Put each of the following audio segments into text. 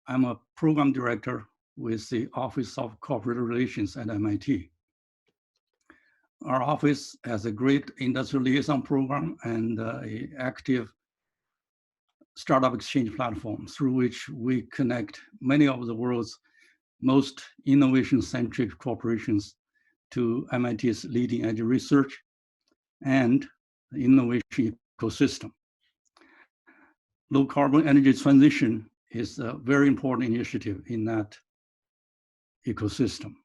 I'm a program director with the Office of Corporate Relations at MIT. Our office has a great industrial liaison program and an active startup exchange platform through which we connect many of the world's most innovation-centric corporations to MIT's leading edge research and the innovation ecosystem. Low carbon energy transition is a very important initiative in that ecosystem.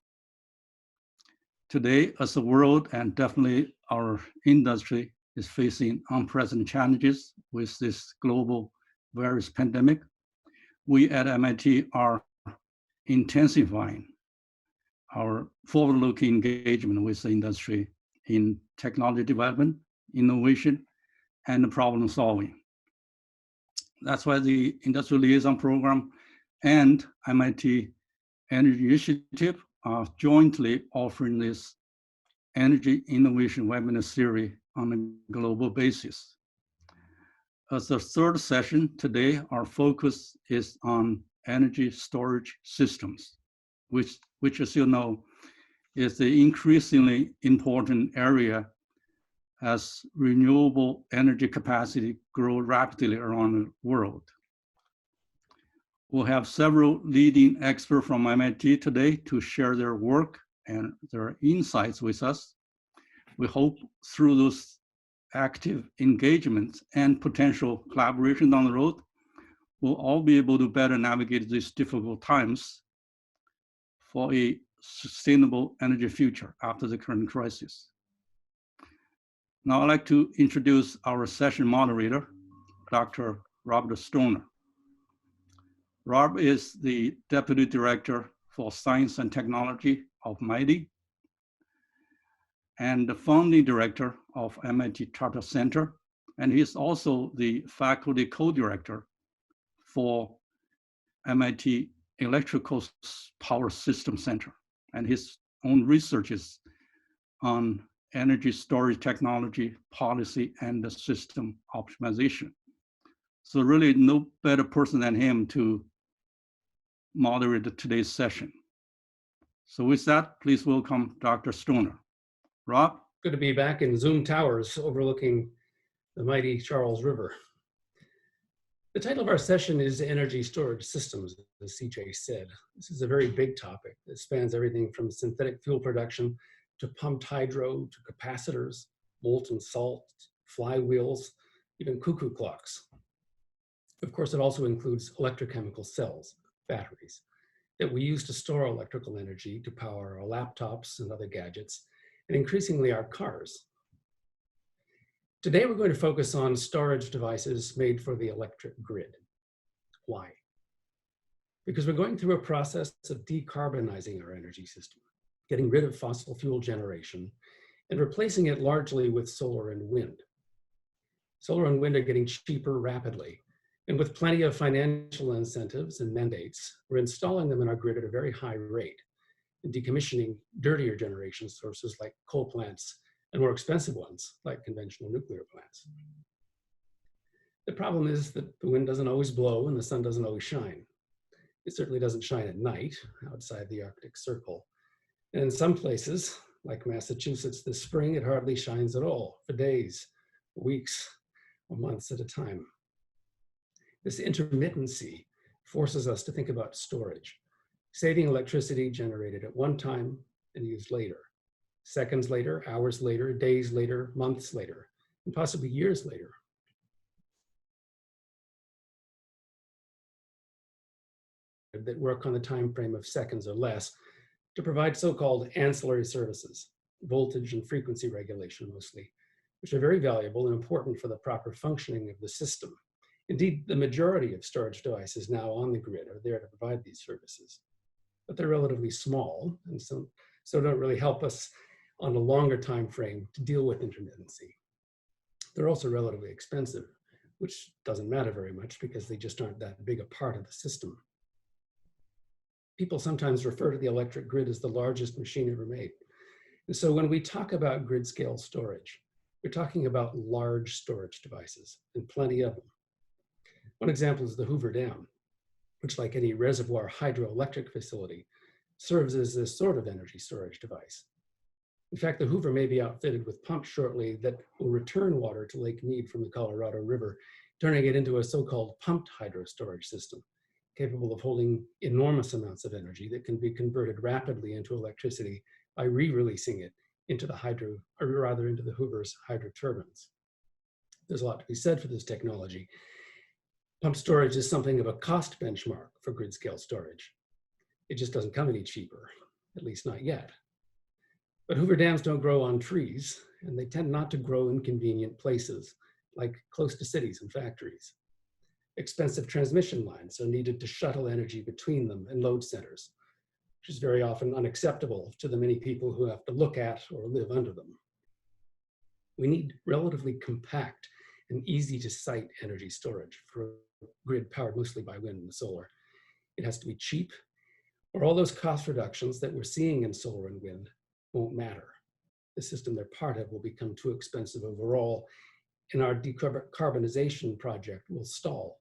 Today, as the world and definitely our industry is facing unprecedented challenges with this global virus pandemic, we at MIT are intensifying our forward-looking engagement with the industry in technology development, innovation, and problem solving. That's why the Industrial Liaison Program and MIT Energy Initiative are jointly offering this energy innovation webinar series on a global basis. As the third session today, our focus is on energy storage systems, which as you know, is the increasingly important area as renewable energy capacity grows rapidly around the world. We'll have several leading experts from MIT today to share their work and their insights with us. We hope through those active engagements and potential collaboration down the road, we'll all be able to better navigate these difficult times for a sustainable energy future after the current crisis. Now I'd like to introduce our session moderator, Dr. Robert Stoner. Rob is the Deputy Director for Science and Technology of MITei and the founding director of MIT Charter Center. And he's also the faculty co-director for MIT Electrical Power System Center. And his own research is on energy storage technology, policy, and the system optimization. So really no better person than him to moderate today's session. So with that, please welcome Dr. Stoner. Rob? Good to be back in Zoom Towers overlooking the mighty Charles River. The title of our session is Energy Storage Systems, as CJ said. This is a very big topic that spans everything from synthetic fuel production to pumped hydro, to capacitors, molten salt, flywheels, even cuckoo clocks. Of course, it also includes electrochemical cells, batteries, that we use to store electrical energy to power our laptops and other gadgets, and increasingly our cars. Today, we're going to focus on storage devices made for the electric grid. Why? Because we're going through a process of decarbonizing our energy system, getting rid of fossil fuel generation and replacing it largely with solar and wind. Solar and wind are getting cheaper rapidly, and with plenty of financial incentives and mandates, we're installing them in our grid at a very high rate and decommissioning dirtier generation sources like coal plants and more expensive ones like conventional nuclear plants. The problem is that the wind doesn't always blow and the sun doesn't always shine. It certainly doesn't shine at night outside the Arctic Circle. And in some places, like Massachusetts this spring, it hardly shines at all for days, weeks, or months at a time. This intermittency forces us to think about storage, saving electricity generated at one time and used later, seconds later, hours later, days later, months later, and possibly years later. That work on the time frame of seconds or less to provide so-called ancillary services, voltage and frequency regulation mostly, which are very valuable and important for the proper functioning of the system. Indeed, the majority of storage devices now on the grid are there to provide these services, but they're relatively small and so don't really help us on a longer time frame to deal with intermittency. They're also relatively expensive, which doesn't matter very much because they just aren't that big a part of the system. People sometimes refer to the electric grid as the largest machine ever made. And so when we talk about grid scale storage, we're talking about large storage devices and plenty of them. One example is the Hoover Dam. which, like any reservoir hydroelectric facility, serves as a sort of energy storage device. In fact, the Hoover may be outfitted with pumps shortly that will return water to Lake Mead from the Colorado River, turning it into a so-called pumped hydro storage system, capable of holding enormous amounts of energy that can be converted rapidly into electricity by re-releasing it into the into the Hoover's hydro turbines. There's a lot to be said for this technology. Pump storage is something of a cost benchmark for grid scale storage. It just doesn't come any cheaper, at least not yet. But Hoover dams don't grow on trees, and they tend not to grow in convenient places, like close to cities and factories. Expensive transmission lines are needed to shuttle energy between them and load centers, which is very often unacceptable to the many people who have to look at or live under them. We need relatively compact and easy to site energy storage for a grid powered mostly by wind and solar. It has to be cheap, or all those cost reductions that we're seeing in solar and wind won't matter. The system they're part of will become too expensive overall, and our decarbonization project will stall.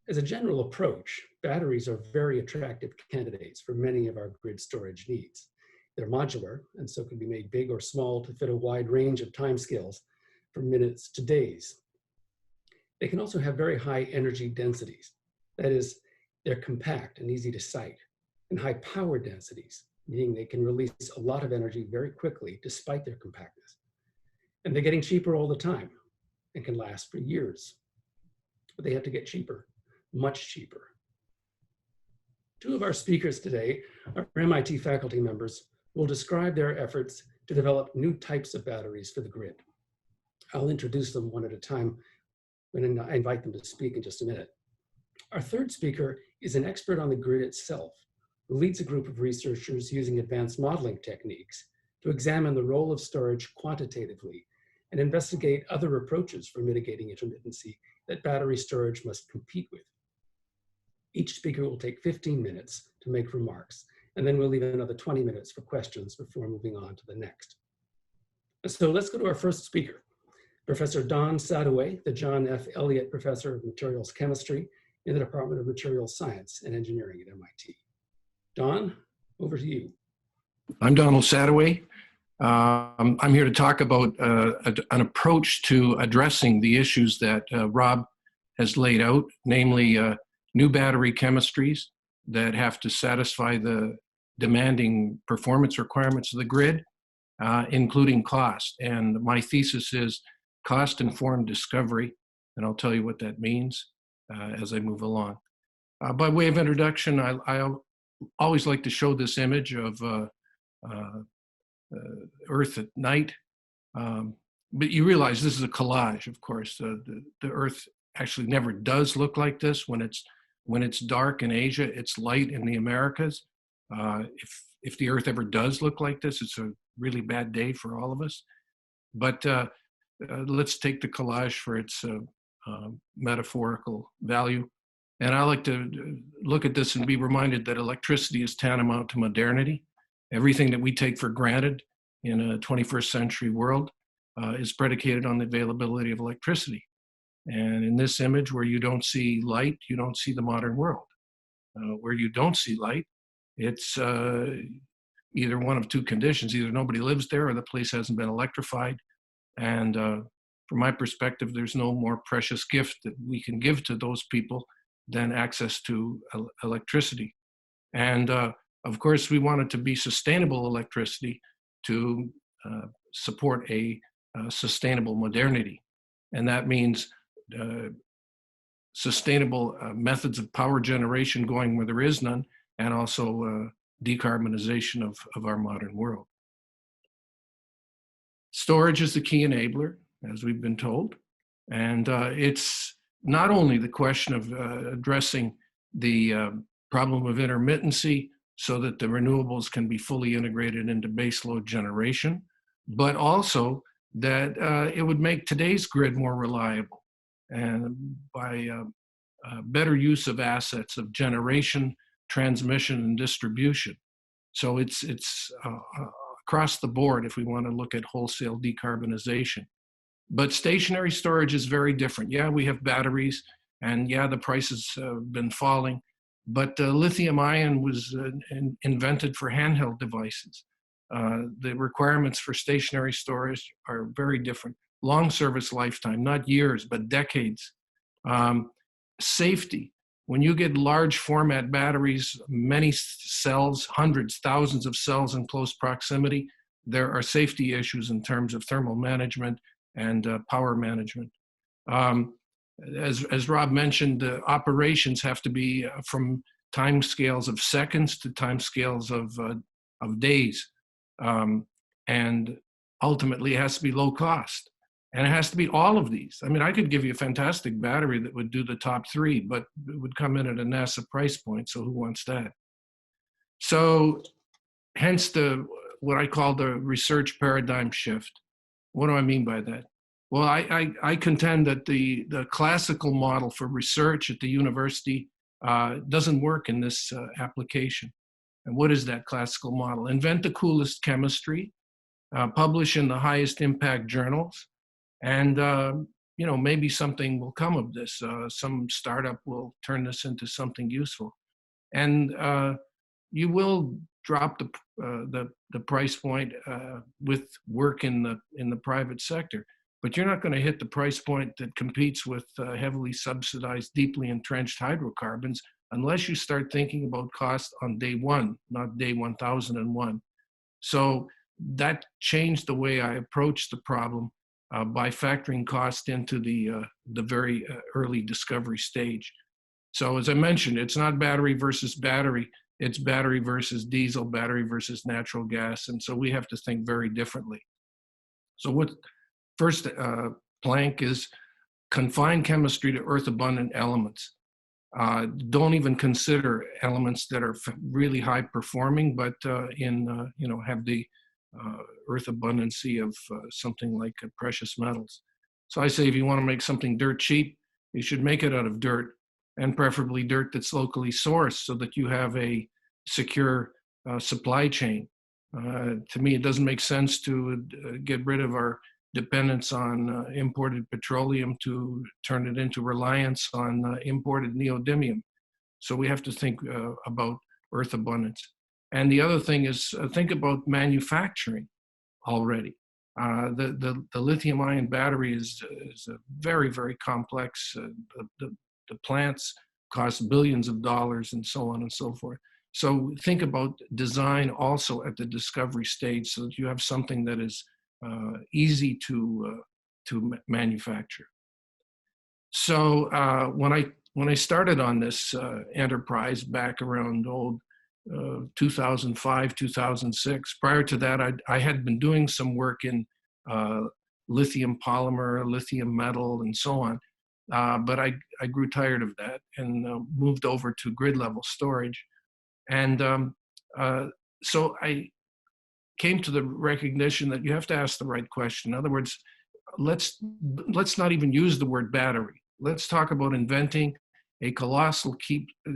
As a general approach, batteries are very attractive candidates for many of our grid storage needs. They're modular, and so can be made big or small to fit a wide range of timescales, from minutes to days. They can also have very high energy densities. That is, they're compact and easy to site, and high power densities, meaning they can release a lot of energy very quickly despite their compactness. And they're getting cheaper all the time and can last for years. But they have to get cheaper, much cheaper. Two of our speakers today are MIT faculty members who will describe their efforts to develop new types of batteries for the grid. I'll introduce them one at a time when I invite them to speak in just a minute. Our third speaker is an expert on the grid itself, who leads a group of researchers using advanced modeling techniques to examine the role of storage quantitatively and investigate other approaches for mitigating intermittency that battery storage must compete with. Each speaker will take 15 minutes to make remarks, and then we'll leave another 20 minutes for questions before moving on to the next. So let's go to our first speaker, Professor Don Sadoway, the John F. Elliott Professor of Materials Chemistry in the Department of Materials Science and Engineering at MIT. Don, over to you. I'm Donald Sadoway. I'm here to talk about an approach to addressing the issues that Rob has laid out, namely new battery chemistries that have to satisfy the demanding performance requirements of the grid, including cost. And my thesis is cost-informed discovery, and I'll tell you what that means as I move along. By way of introduction, I always like to show this image of Earth at night. But you realize this is a collage, of course. The Earth actually never does look like this. When it's dark in Asia, it's light in the Americas. If the Earth ever does look like this, it's a really bad day for all of us. But let's take the collage for its metaphorical value. And I like to look at this and be reminded that electricity is tantamount to modernity. Everything that we take for granted in a 21st century world is predicated on the availability of electricity. And in this image, where you don't see light, you don't see the modern world. Where you don't see light, it's either one of two conditions. Either nobody lives there or the place hasn't been electrified. And from my perspective, there's no more precious gift that we can give to those people than access to electricity. And of course, we want it to be sustainable electricity to support a sustainable modernity. And that means sustainable methods of power generation going where there is none, and also decarbonization of our modern world. Storage is the key enabler, as we've been told. And it's not only the question of addressing the problem of intermittency so that the renewables can be fully integrated into baseload generation, but also that it would make today's grid more reliable, and by better use of assets of generation, transmission, and distribution. So it's across the board if we want to look at wholesale decarbonization. But stationary storage is very different. Yeah, we have batteries And yeah, the prices have been falling, but lithium ion was invented for handheld devices. The requirements for stationary storage are very different. Long service lifetime, not years, but decades. Safety. When you get large format batteries, many cells, hundreds, thousands of cells in close proximity, there are safety issues in terms of thermal management and power management. As Rob mentioned, the operations have to be from time scales of seconds to time scales of days. And ultimately, it has to be low cost. And it has to be all of these. I mean, I could give you a fantastic battery that would do the top three, but it would come in at a NASA price point, so who wants that? So hence what I call the research paradigm shift. What do I mean by that? Well, I contend that the classical model for research at the university doesn't work in this application. And what is that classical model? Invent the coolest chemistry, publish in the highest impact journals, and maybe something will come of this. Some startup will turn this into something useful, and you will drop the price point with work in the private sector. But you're not going to hit the price point that competes with heavily subsidized, deeply entrenched hydrocarbons unless you start thinking about cost on day one, not day 1001. So that changed the way I approached the problem by factoring cost into the very early discovery stage. So as I mentioned, it's not battery versus battery, it's battery versus diesel, battery versus natural gas. And so we have to think very differently. So what first plank is confine chemistry to earth abundant elements. Don't even consider elements that are really high performing, but have the earth abundancy of something like precious metals. So I say if you want to make something dirt cheap, you should make it out of dirt, and preferably dirt that's locally sourced so that you have a secure supply chain. To me, it doesn't make sense to get rid of our dependence on imported petroleum to turn it into reliance on imported neodymium. So we have to think about earth abundance. And the other thing is think about manufacturing already. The lithium ion battery is a very, very complex. The plants cost billions of dollars and so on and so forth. So think about design also at the discovery stage so that you have something that is easy to manufacture. So when I started on this enterprise back around 2005, 2006, prior to that, I had been doing some work in lithium polymer, lithium metal, and so on. But I grew tired of that and moved over to grid level storage. And so I came to the recognition that you have to ask the right question. In other words, let's not even use the word battery. Let's talk about inventing a colossal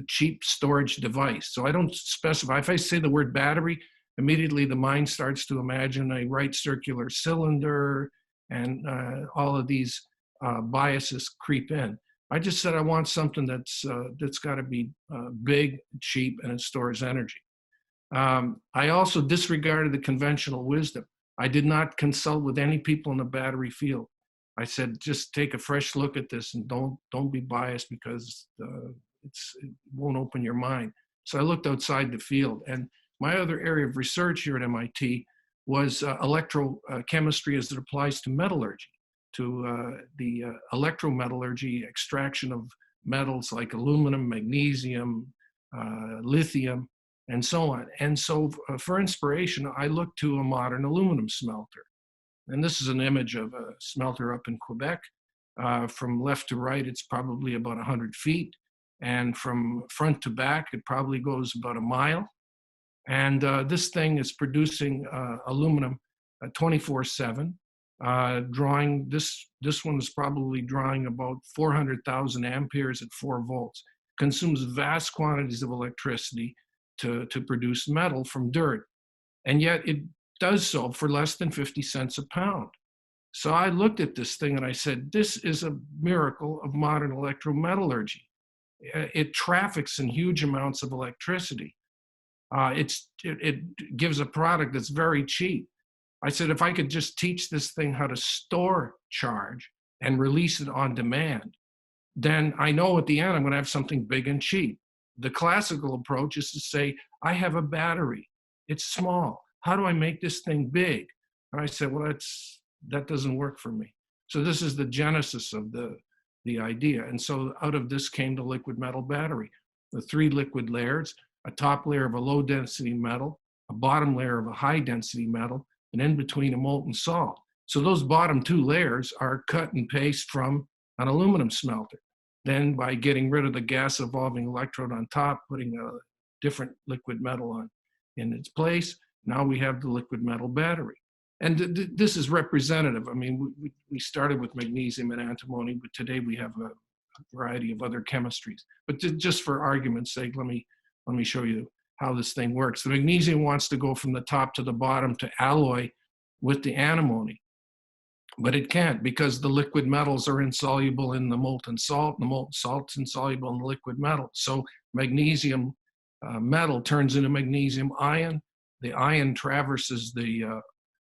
cheap storage device. So I don't specify. If I say the word battery, immediately the mind starts to imagine a right circular cylinder, and all of these biases creep in. I just said I want something that's got to be big, cheap, and it stores energy. I also disregarded the conventional wisdom. I did not consult with any people in the battery field. I said, just take a fresh look at this and don't be biased because it won't open your mind. So I looked outside the field, and my other area of research here at MIT was electrochemistry as it applies to metallurgy, to the electrometallurgy, extraction of metals like aluminum, magnesium, lithium, and so on. And so for inspiration, I looked to a modern aluminum smelter. And this is an image of a smelter up in Quebec. From left to right, it's probably about 100 feet. And from front to back, it probably goes about a mile. And this thing is producing aluminum 24/7. Drawing, this one is probably drawing about 400,000 amperes at 4 volts. Consumes vast quantities of electricity to produce metal from dirt. And yet it does so for less than 50 cents a pound. So I looked at this thing and I said, this is a miracle of modern electrometallurgy. It traffics in huge amounts of electricity. It gives a product that's very cheap. I said, if I could just teach this thing how to store charge and release it on demand, then I know at the end I'm going to have something big and cheap. The classical approach is to say, I have a battery. It's small. How do I make this thing big? And I said, well, that doesn't work for me. So this is the genesis of the idea. And so out of this came the liquid metal battery. The 3 liquid layers, a top layer of a low density metal, a bottom layer of a high density metal, and in between a molten salt. So those bottom 2 layers are cut and paste from an aluminum smelter. Then by getting rid of the gas evolving electrode on top, putting a different liquid metal on in its place, now we have the liquid metal battery. And this is representative. I mean, we started with magnesium and antimony, but today we have a variety of other chemistries. But just for argument's sake, let me show you how this thing works. The magnesium wants to go from the top to the bottom to alloy with the antimony, but it can't because the liquid metals are insoluble in the molten salt, and the molten salt's insoluble in the liquid metal. So magnesium metal turns into magnesium ion. The ion traverses the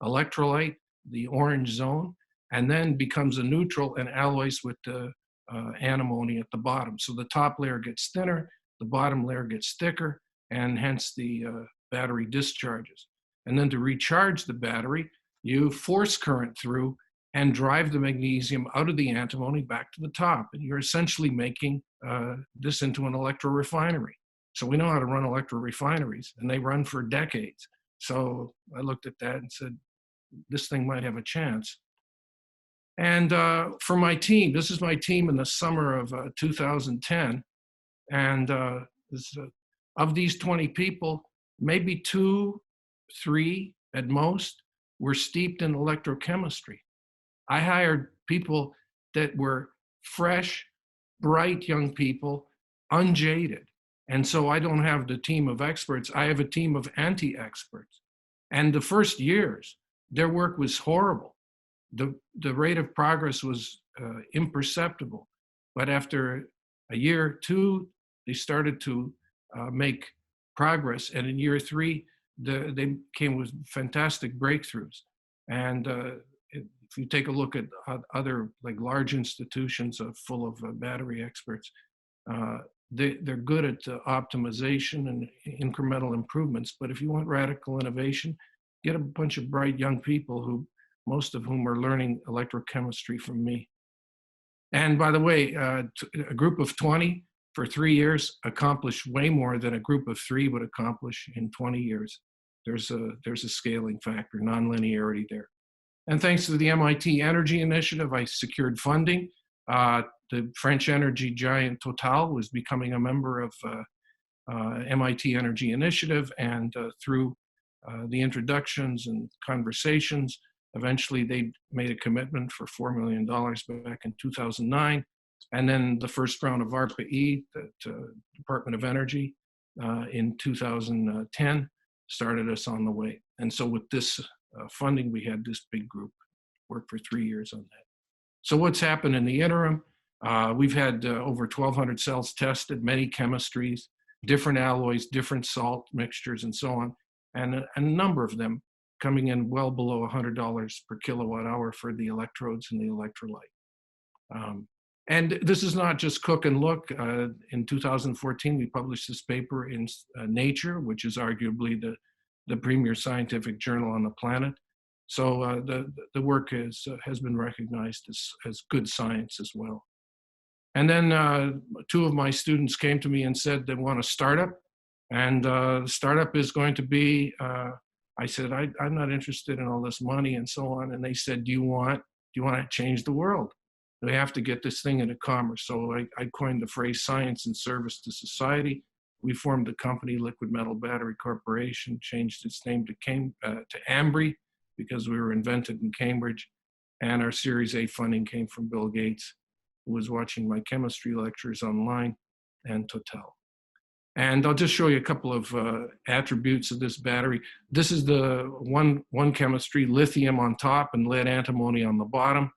electrolyte, the orange zone, and then becomes a neutral and alloys with the antimony at the bottom. So the top layer gets thinner, the bottom layer gets thicker, and hence the battery discharges. And then to recharge the battery, you force current through and drive the magnesium out of the antimony back to the top. And you're essentially making this into an electrorefinery. So we know how to run electrorefineries, and they run for decades. So I looked at that and said, this thing might have a chance. And for my team, this is my team in the summer of 2010. And of these 20 people, maybe 2, 3 at most were steeped in electrochemistry. I hired people that were fresh, bright young people, unjaded. And so I don't have the team of experts, I have a team of anti-experts. And the first years, their work was horrible. The rate of progress was imperceptible. But after a year or 2, they started to make progress. And in year 3, they came with fantastic breakthroughs. And if you take a look at other like large institutions full of battery experts, they're good at optimization and incremental improvements. But if you want radical innovation, get a bunch of bright young people most of whom are learning electrochemistry from me. And by the way, a group of 20 for 3 years accomplished way more than a group of 3 would accomplish in 20 years. There's a scaling factor, nonlinearity there. And thanks to the MIT Energy Initiative, I secured funding. The French energy giant Total was becoming a member of MIT Energy Initiative, and through the introductions and conversations, eventually they made a commitment for $4 million back in 2009. And then the first round of ARPA-E, the Department of Energy, in 2010 started us on the way. And so with this funding, we had this big group work for 3 years on that. So what's happened in the interim? We've had over 1,200 cells tested, many chemistries, different alloys, different salt mixtures, and so on. And a number of them coming in well below $100 per kilowatt hour for the electrodes and the electrolyte. And this is not just cook and look. In 2014, we published this paper in Nature, which is arguably the premier scientific journal on the planet. So the work has been recognized as good science as well. And then 2 of my students came to me and said they want a startup. And the startup is going to be, I said, I'm not interested in all this money and so on. And they said, do you want to change the world? We have to get this thing into commerce. So I coined the phrase science in service to society. We formed the company Liquid Metal Battery Corporation, changed its name to Ambry because we were invented in Cambridge. And our Series A funding came from Bill Gates, who was watching my chemistry lectures online, and Total. And I'll just show you a couple of attributes of this battery. This is the one chemistry, lithium on top and lead antimony on the bottom.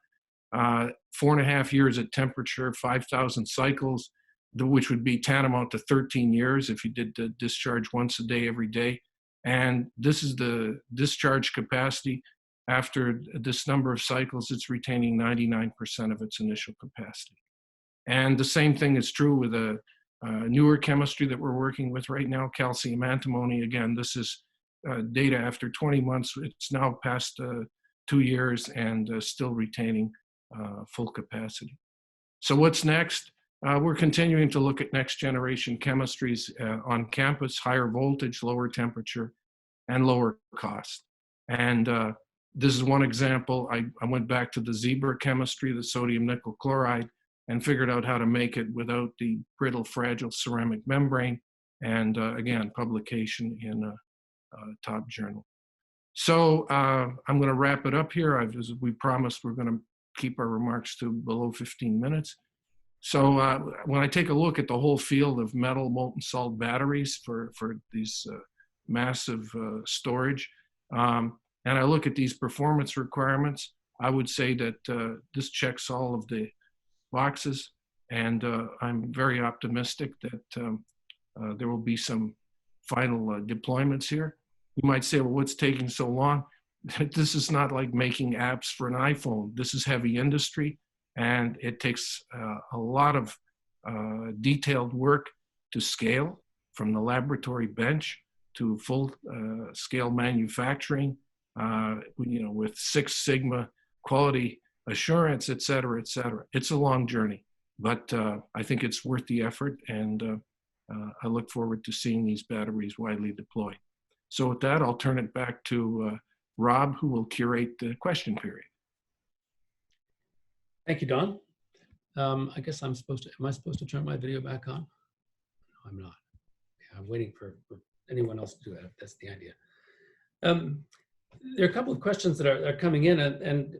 4.5 years at temperature, 5,000 cycles, which would be tantamount to 13 years if you did the discharge once a day, every day. And this is the discharge capacity. After this number of cycles, it's retaining 99% of its initial capacity. And the same thing is true with a newer chemistry that we're working with right now, calcium antimony. Again, this is data after 20 months. It's now past 2 years and still retaining full capacity. So what's next? We're continuing to look at next generation chemistries on campus, higher voltage, lower temperature, and lower cost. And this is one example. I went back to the zebra chemistry, the sodium nickel chloride, and figured out how to make it without the brittle, fragile ceramic membrane. And again, publication in a top journal. So I'm going to wrap it up here. As we promised, we're going to keep our remarks to below 15 minutes. So when I take a look at the whole field of metal molten salt batteries for these massive storage, and I look at these performance requirements, I would say that this checks all of the boxes, and I'm very optimistic that there will be some final deployments here. You might say, well, what's taking so long? This is not like making apps for an iPhone. This is heavy industry, and it takes a lot of detailed work to scale from the laboratory bench to full scale manufacturing, with Six Sigma quality assurance, et cetera, et cetera. It's a long journey, but I think it's worth the effort, and I look forward to seeing these batteries widely deployed. So with that, I'll turn it back to Rob, who will curate the question period. Thank you, Don. I guess am I supposed to turn my video back on? No, I'm not. Yeah, I'm waiting for anyone else to do that, if that's the idea. There are a couple of questions that are coming in, and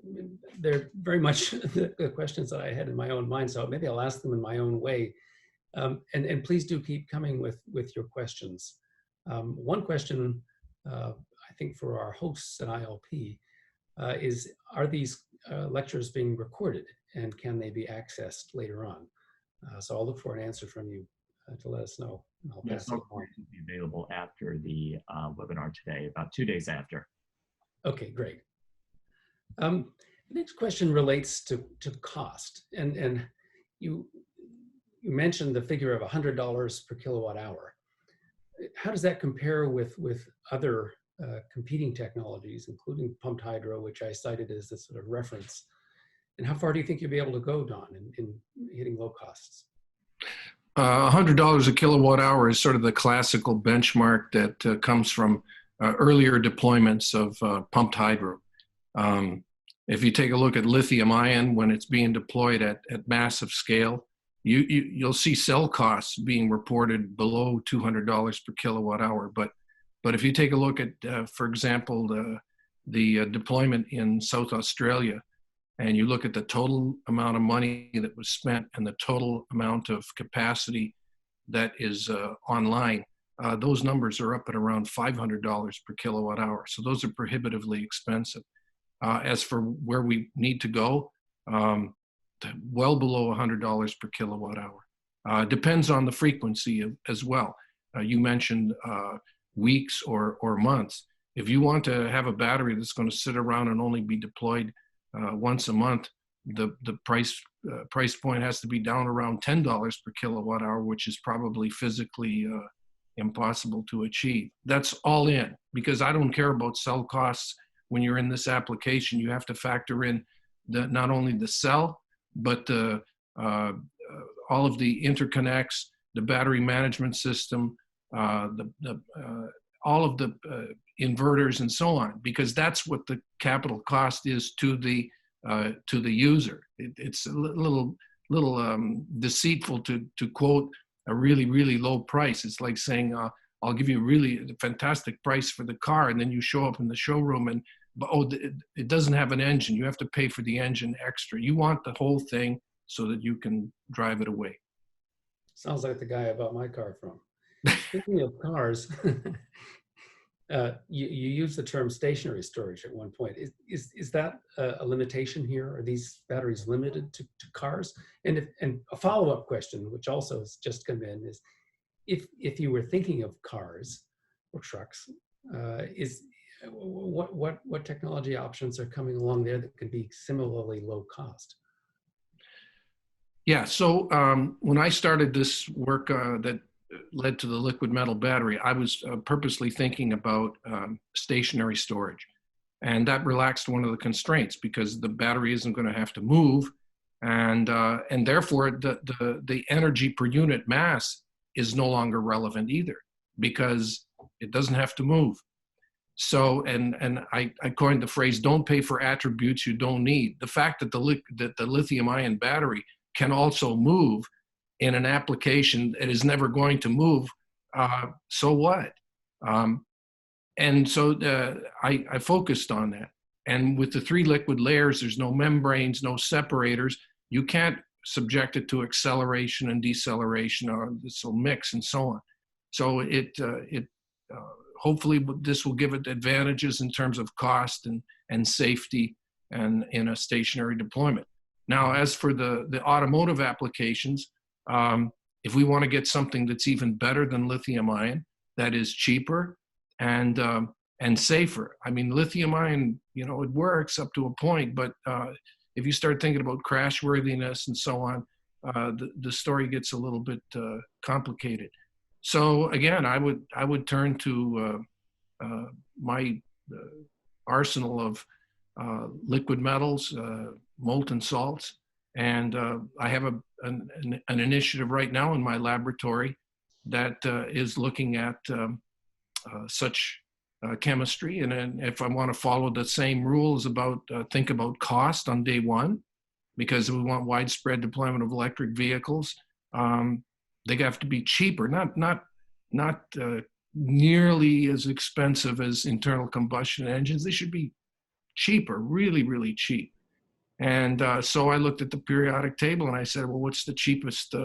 they're very much the questions that I had in my own mind, so maybe I'll ask them in my own way. And please do keep coming with your questions. One question, I think for our hosts at ILP, is, are these lectures being recorded, and can they be accessed later on? So I'll look for an answer from you to let us know. I'll pass it on. Will be available after the webinar today, about 2 days after. Okay, great. The next question relates to cost, and you mentioned the figure of $100 per kilowatt hour. How does that compare with other competing technologies, including pumped hydro, which I cited as a sort of reference? And how far do you think you'll be able to go, Don, in hitting low costs? $100 a kilowatt hour is sort of the classical benchmark that comes from earlier deployments of pumped hydro. If you take a look at lithium ion, when it's being deployed at massive scale, you'll see cell costs being reported below $200 per kilowatt hour. But if you take a look at, for example, the deployment in South Australia, and you look at the total amount of money that was spent and the total amount of capacity that is online, those numbers are up at around $500 per kilowatt hour. So those are prohibitively expensive. As for where we need to go, well below $100 per kilowatt hour. Depends on the frequency as well. You mentioned weeks or months. If you want to have a battery that's going to sit around and only be deployed once a month, the price point has to be down around $10 per kilowatt hour, which is probably physically impossible to achieve. That's all in, because I don't care about cell costs. When you're in this application, you have to factor in not only the cell, but all of the interconnects, the battery management system, all of the inverters and so on, because that's what the capital cost is to the user. It's a little deceitful to quote a really low price. It's like saying, I'll give you a really fantastic price for the car, and then you show up in the showroom and, oh, it doesn't have an engine. You have to pay for the engine extra. You want the whole thing so that you can drive it away. Sounds like the guy I bought my car from. Speaking of cars, you use the term stationary storage at one point. Is that a limitation here? Are these batteries limited to cars? And a follow-up question, which also has just come in, is if you were thinking of cars or trucks, what technology options are coming along there that could be similarly low cost? Yeah, so when I started this work that led to the liquid metal battery, I was purposely thinking about stationary storage. And that relaxed one of the constraints because the battery isn't going to have to move. And therefore, the energy per unit mass is no longer relevant either because it doesn't have to move. So, and I coined the phrase, don't pay for attributes you don't need. The fact that the lithium-ion battery can also move in an application that is never going to move, so what? And so I focused on that. And with the 3 liquid layers, there's no membranes, no separators. You can't subject it to acceleration and deceleration, or this will mix and so on. So hopefully this will give it advantages in terms of cost and safety and in a stationary deployment. Now, as for the automotive applications, if we want to get something that's even better than lithium ion, that is cheaper and safer. I mean, lithium ion, it works up to a point, but if you start thinking about crashworthiness and so on, the story gets a little bit complicated. So again, I would turn to my arsenal of liquid metals, molten salts, and I have an initiative right now in my laboratory that is looking at such chemistry. And if I want to follow the same rules think about cost on day one, because we want widespread deployment of electric vehicles, they have to be cheaper, not nearly as expensive as internal combustion engines. They should be cheaper, really, really cheap. And so I looked at the periodic table and I said, well, what's the cheapest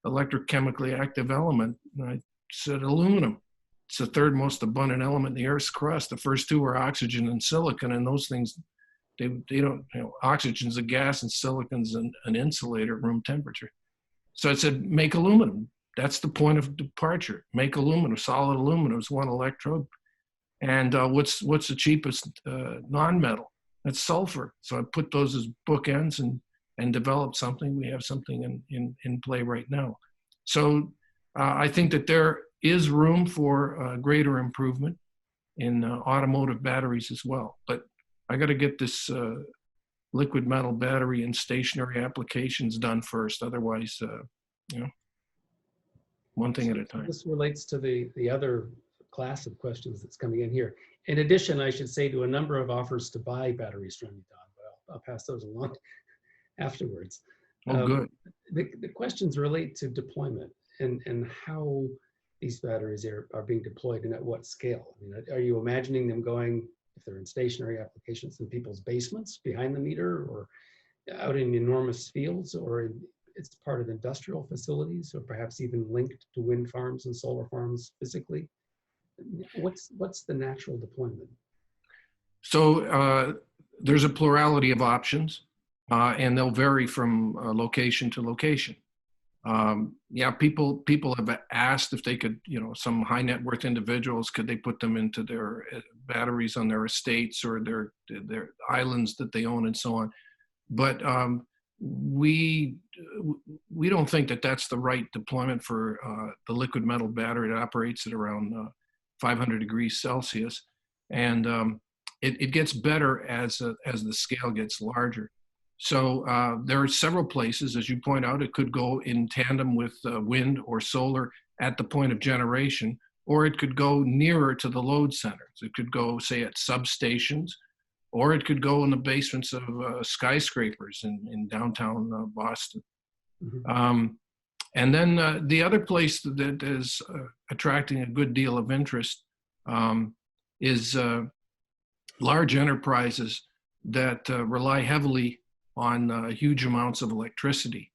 electrochemically active element? And I said aluminum. It's the 3rd most abundant element in the Earth's crust. The first 2 are oxygen and silicon, and those things, they don't, oxygen's a gas and silicon's an insulator at room temperature. So I said, make aluminum. That's the point of departure. Make aluminum. Solid aluminum is 1 electrode. And what's the cheapest non-metal? That's sulfur. So I put those as bookends and developed something. We have something in play right now. So I think that there is room for greater improvement in automotive batteries as well. But I got to get this liquid metal battery in stationary applications done first. Otherwise, one thing at a time. This relates to the other class of questions that's coming in here. In addition, I should say, to a number of offers to buy batteries from you, Don, but I'll pass those along afterwards. Oh, good. The questions relate to deployment and how these batteries are being deployed and at what scale. I mean, are you imagining them going, if they're in stationary applications, in people's basements behind the meter, or out in enormous fields, or it's part of industrial facilities, or perhaps even linked to wind farms and solar farms physically? What's the natural deployment? So there's a plurality of options, and they'll vary from location to location. People have asked if they could, some high net worth individuals, could they put them into their batteries on their estates or their islands that they own and so on. But we don't think that that's the right deployment for the liquid metal battery that operates at around 500 degrees Celsius. And it gets better as the scale gets larger. So there are several places, as you point out. It could go in tandem with wind or solar at the point of generation, or it could go nearer to the load centers. It could go, say, at substations, or it could go in the basements of skyscrapers in downtown Boston. Mm-hmm. And then the other place that is attracting a good deal of interest is large enterprises that rely heavily on huge amounts of electricity.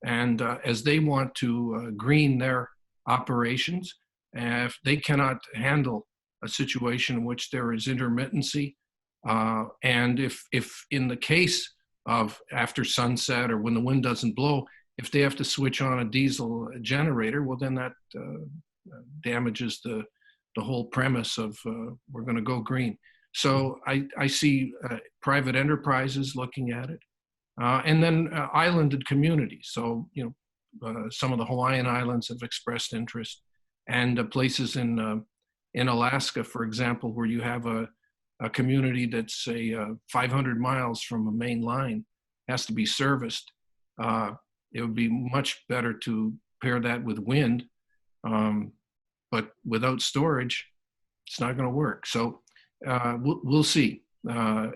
And as they want to green their operations, if they cannot handle a situation in which there is intermittency, and if in the case of after sunset or when the wind doesn't blow, if they have to switch on a diesel generator, well, then that damages the whole premise of we're going to go green. So I see private enterprises looking at it, and then islanded communities. So some of the Hawaiian Islands have expressed interest, and places in Alaska, for example, where you have a community that's say 500 miles from a main line, has to be serviced. It would be much better to pair that with wind, but without storage, it's not going to work. So we'll see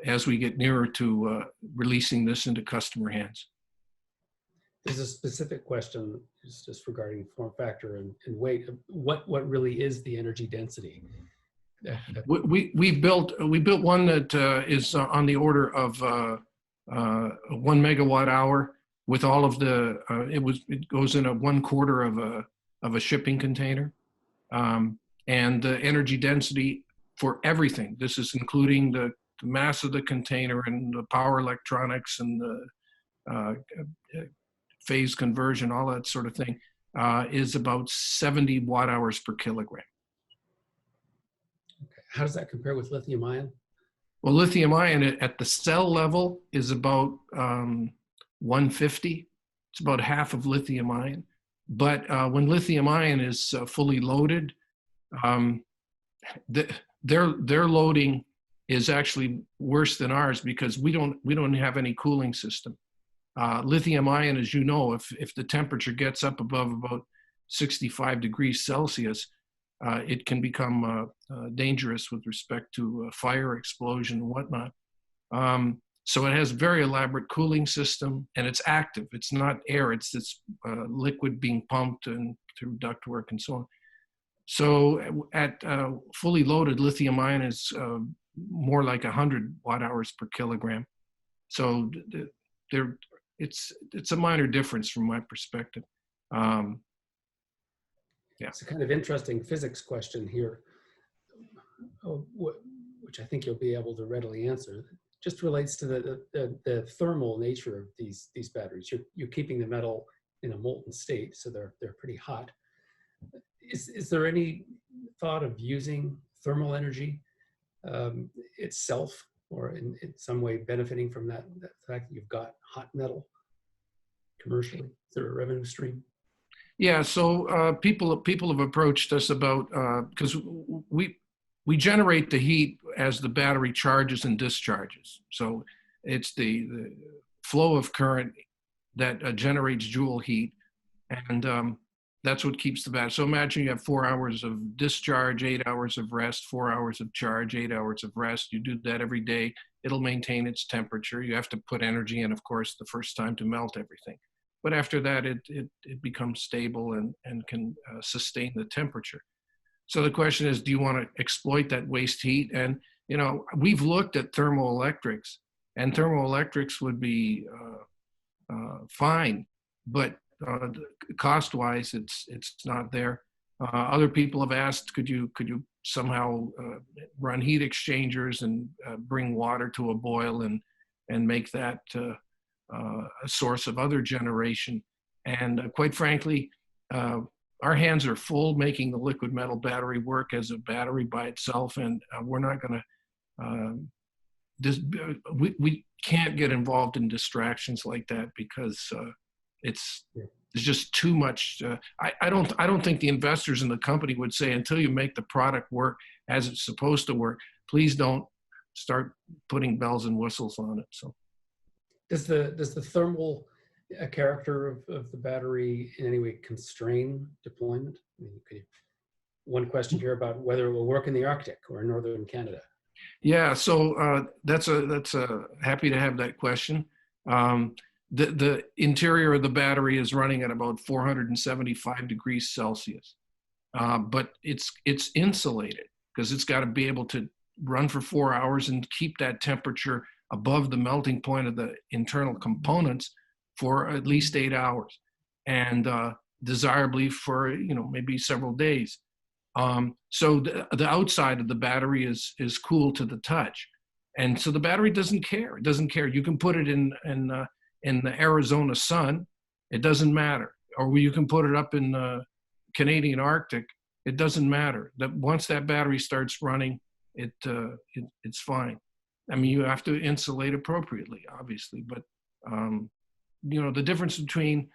as we get nearer to releasing this into customer hands. There's a specific question just regarding form factor and weight. What really is the energy density? We built one that is on the order of 1 megawatt hour with all of the it goes in a 1/4 of a shipping container, and the energy density for everything. This is including the mass of the container and the power electronics and the phase conversion, all that sort of thing, is about 70 watt hours per kilogram. Okay. How does that compare with lithium ion? Well, lithium ion at the cell level is about 150. It's about half of lithium ion. But when lithium ion is fully loaded, their loading is actually worse than ours because we don't have any cooling system. Lithium ion, as you know, if the temperature gets up above about 65 degrees Celsius, it can become dangerous with respect to fire, explosion, and whatnot. So it has very elaborate cooling system, and it's active. It's not air. It's this liquid being pumped and through ductwork and so on. So at fully loaded, lithium ion is more like 100 watt hours per kilogram. So it's a minor difference from my perspective. Yeah. It's a kind of interesting physics question here, which I think you'll be able to readily answer. Just relates to the thermal nature of these batteries. You're keeping the metal in a molten state, so they're pretty hot. Is there any thought of using thermal energy itself, or in some way benefiting from that fact that you've got hot metal commercially? Is there a revenue stream? Yeah, so people have approached us about, because we generate the heat as the battery charges and discharges. So it's the flow of current that generates joule heat, and that's what keeps the battery. So imagine you have 4 hours of discharge, 8 hours of rest, 4 hours of charge, 8 hours of rest. You do that every day, it'll maintain its temperature. You have to put energy in, of course, the first time to melt everything. But after that, it becomes stable and can sustain the temperature. So the question is, do you want to exploit that waste heat? And, we've looked at thermoelectrics, and thermoelectrics would be fine, but cost-wise, it's not there. Other people have asked, could you somehow run heat exchangers and bring water to a boil and make that a source of other generation? And quite frankly, our hands are full making the liquid metal battery work as a battery by itself, and we're not going to. We can't get involved in distractions like that because it's just too much. I don't think the investors in the company would say, until you make the product work as it's supposed to work, please don't start putting bells and whistles on it. So. Does the thermal character of the battery in any way constrain deployment? I mean, one question here about whether it will work in the Arctic or in northern Canada. Yeah, so that's happy to have that question. The interior of the battery is running at about 475 degrees Celsius, but it's insulated because it's got to be able to run for 4 hours and keep that temperature above the melting point of the internal components for at least 8 hours, and desirably for maybe several days. So the outside of the battery is cool to the touch. And so the battery doesn't care. It doesn't care. You can put it in the Arizona sun. It doesn't matter. Or you can put it up in the Canadian Arctic. It doesn't matter. That once that battery starts running, it's fine. I mean, you have to insulate appropriately, obviously. But the difference between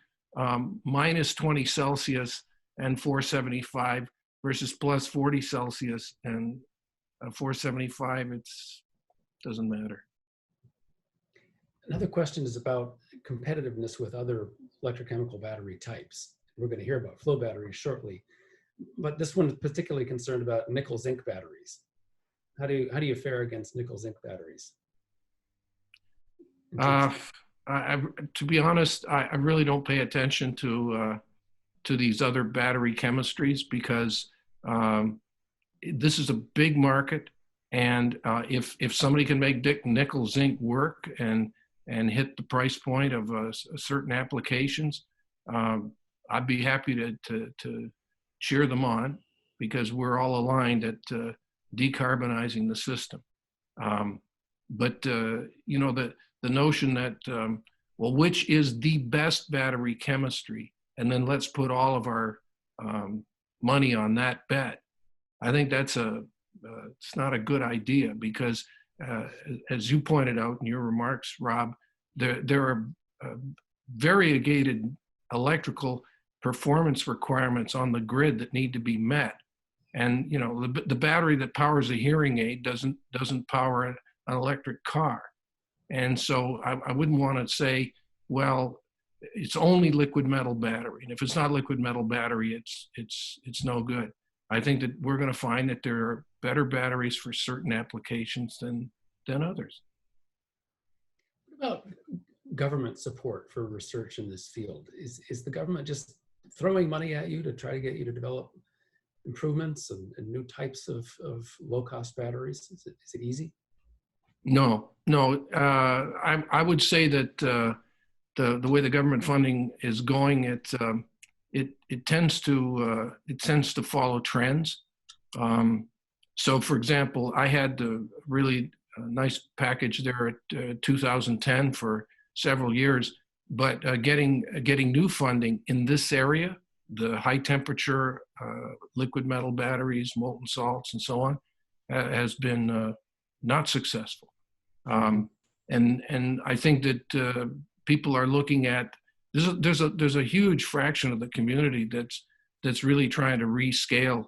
minus 20 Celsius and 475 versus plus 40 Celsius and 475, doesn't matter. Another question is about competitiveness with other electrochemical battery types. We're going to hear about flow batteries shortly, but this one is particularly concerned about nickel zinc batteries. How do you fare against nickel zinc batteries? To be honest, I really don't pay attention to these other battery chemistries because this is a big market, and if somebody can make nickel zinc work and hit the price point of certain applications, I'd be happy to cheer them on because we're all aligned at decarbonizing the system. But the notion that which is the best battery chemistry, and then let's put all of our money on that bet. I think that's it's not a good idea because, as you pointed out in your remarks, Rob, there are variegated electrical performance requirements on the grid that need to be met. And the battery that powers a hearing aid doesn't power an electric car. And so I wouldn't want to say, well, it's only liquid metal battery, and if it's not liquid metal battery, it's no good. I think that we're going to find that there are better batteries for certain applications than others. What about government support for research in this field? Is the government just throwing money at you to try to get you to develop improvements and new types of low-cost batteries? Is it easy? No. I would say that the way the government funding is going, it tends to follow trends. So, for example, I had the really nice package there at 2010 for several years, but getting new funding in this area, the high temperature liquid metal batteries, molten salts, and so on, has been not successful. And I think that people are looking at there's a huge fraction of the community that's really trying to rescale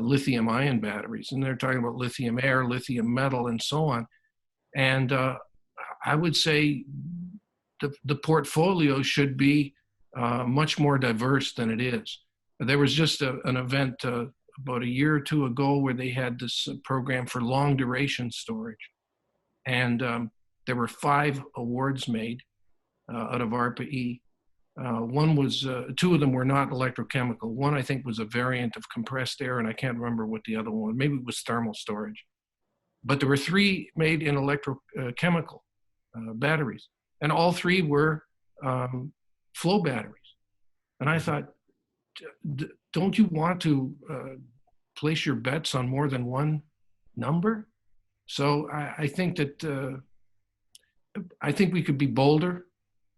lithium ion batteries, and they're talking about lithium air, lithium metal, and so on. And I would say the portfolio should be much more diverse than it is. There was just an event about a year or two ago where they had this program for long duration storage, and there were 5 awards made out of ARPA-E. One was, 2 of them were not electrochemical. One, I think, was a variant of compressed air, and I can't remember what the other one, maybe it was thermal storage. But there were 3 made in electrochemical batteries, and all 3 were flow batteries. And I thought, don't you want to place your bets on more than one number? So I think that I think we could be bolder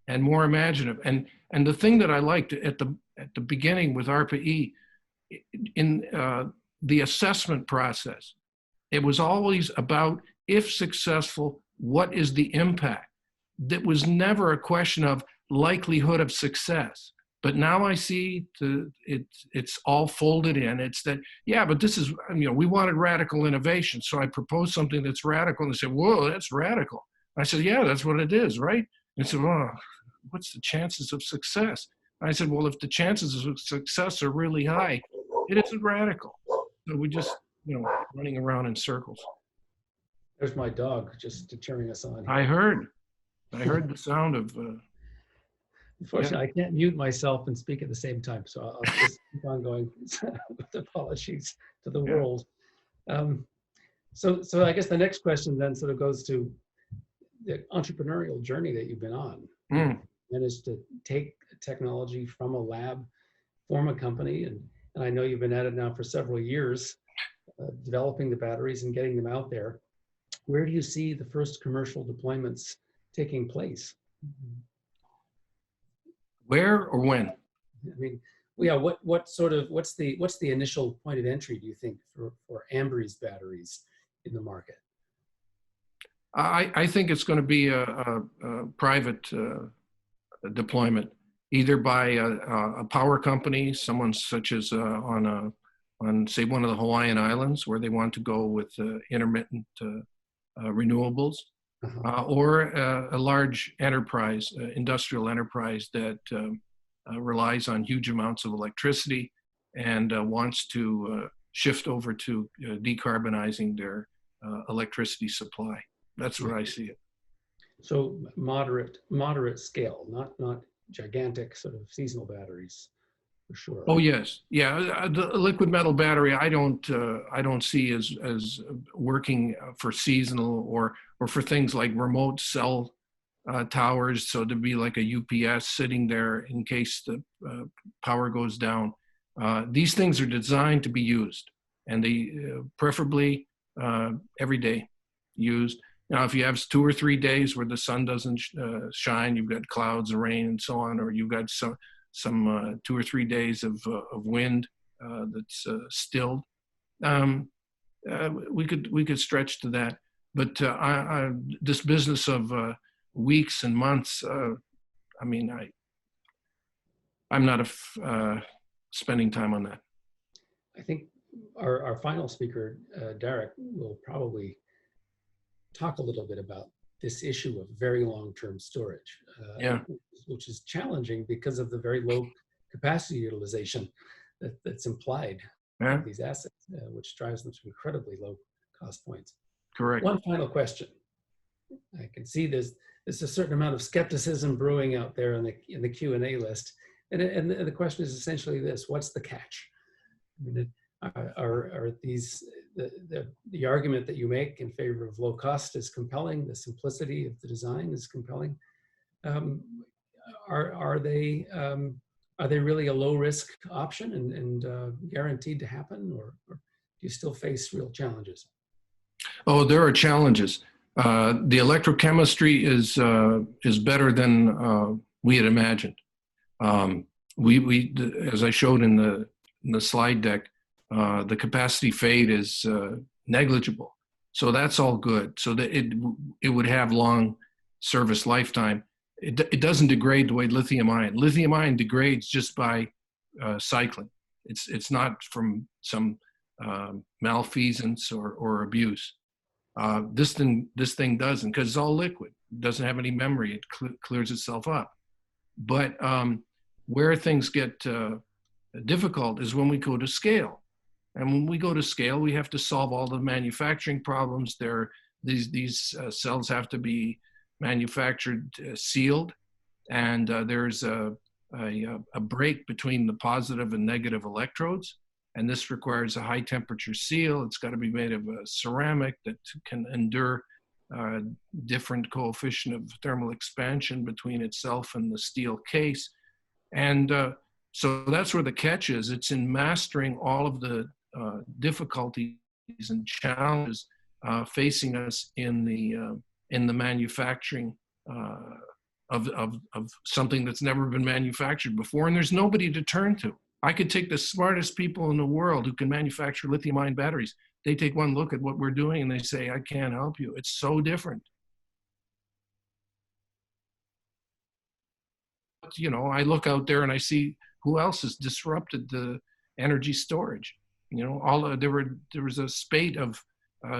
and more imaginative. And the thing that I liked at the beginning with ARPA-E, in the assessment process, it was always about, if successful, what is the impact? That was never a question of likelihood of success. But now I see it's all folded in. It's that, yeah, but this is, we wanted radical innovation. So I proposed something that's radical, and they said, whoa, that's radical. I said, yeah, that's what it is, right? And they said, well, what's the chances of success? I said, well, if the chances of success are really high, it isn't radical. So we just, running around in circles. There's my dog just cheering us on. I heard the sound of. Unfortunately, I can't mute myself and speak at the same time, so I'll just keep on going with apologies to the world. So I guess the next question then sort of goes to the entrepreneurial journey that you've been on. And is to take technology from a lab, form a company, and and I know you've been at it now for several years, developing the batteries and getting them out there. Where do you see the first commercial deployments taking place? Where or when? I mean, yeah, what's the initial point of entry, do you think, for Ambry's batteries in the market? I think it's going to be a private deployment, either by a power company, someone such as on say one of the Hawaiian Islands, where they want to go with intermittent renewables, or a large enterprise, industrial enterprise that relies on huge amounts of electricity and wants to shift over to decarbonizing their electricity supply. That's what I see it. So moderate scale, not gigantic sort of seasonal batteries, for sure. Oh yes, yeah. The liquid metal battery I don't see as working for seasonal or for things like remote cell towers. So to be like a UPS sitting there in case the power goes down. These things are designed to be used, and they preferably every day used. Now, if you have 2 or 3 days where the sun doesn't shine, you've got clouds and rain and so on, or you've got some 2 or 3 days of wind that's stilled, we could stretch to that. But this business of weeks and months, I mean, I'm not spending time on that. I think our final speaker, Derek, will probably talk a little bit about this issue of very long-term storage, which is challenging because of the very low capacity utilization that's implied in these assets, which drives them to incredibly low cost points. Correct. One final question. I can see there's a certain amount of skepticism brewing out there in the Q&A list, and the question is essentially this: what's the catch? I mean, are these the argument that you make in favor of low cost is compelling? The simplicity of the design is compelling. Are they really a low risk option and guaranteed to happen, or do you still face real challenges? Oh, there are challenges. The electrochemistry is better than we had imagined. We as I showed in the slide deck, the capacity fade is negligible, so that's all good. So that it would have long service lifetime. It doesn't degrade the way lithium ion. Lithium ion degrades just by cycling. It's not from some malfeasance or abuse. This thing doesn't, because it's all liquid. It doesn't have any memory. It clears itself up. But where things get difficult is when we go to scale. And when we go to scale, we have to solve all the manufacturing problems. These cells have to be manufactured sealed, and there's a break between the positive and negative electrodes, and this requires a high temperature seal. It's got to be made of a ceramic that can endure different coefficient of thermal expansion between itself and the steel case. And so that's where the catch is. It's in mastering all of the difficulties and challenges facing us in the manufacturing of something that's never been manufactured before, and there's nobody to turn to. I could take the smartest people in the world who can manufacture lithium-ion batteries. They take one look at what we're doing and they say, I can't help you. It's so different. You know, I look out there and I see who else has disrupted the energy storage. You know, there was a spate of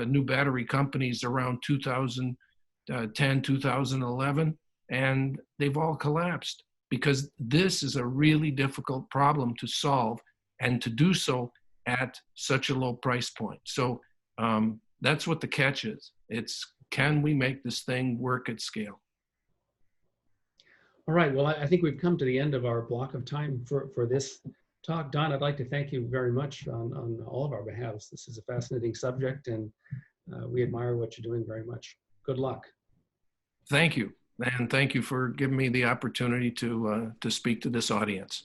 new battery companies around 2010, 2011, and they've all collapsed because this is a really difficult problem to solve, and to do so at such a low price point. So that's what the catch is. It's, can we make this thing work at scale? All right, well, I think we've come to the end of our block of time for this talk. Don, I'd like to thank you very much on all of our behalves. This is a fascinating subject, and we admire what you're doing very much. Good luck. Thank you, and thank you for giving me the opportunity to speak to this audience.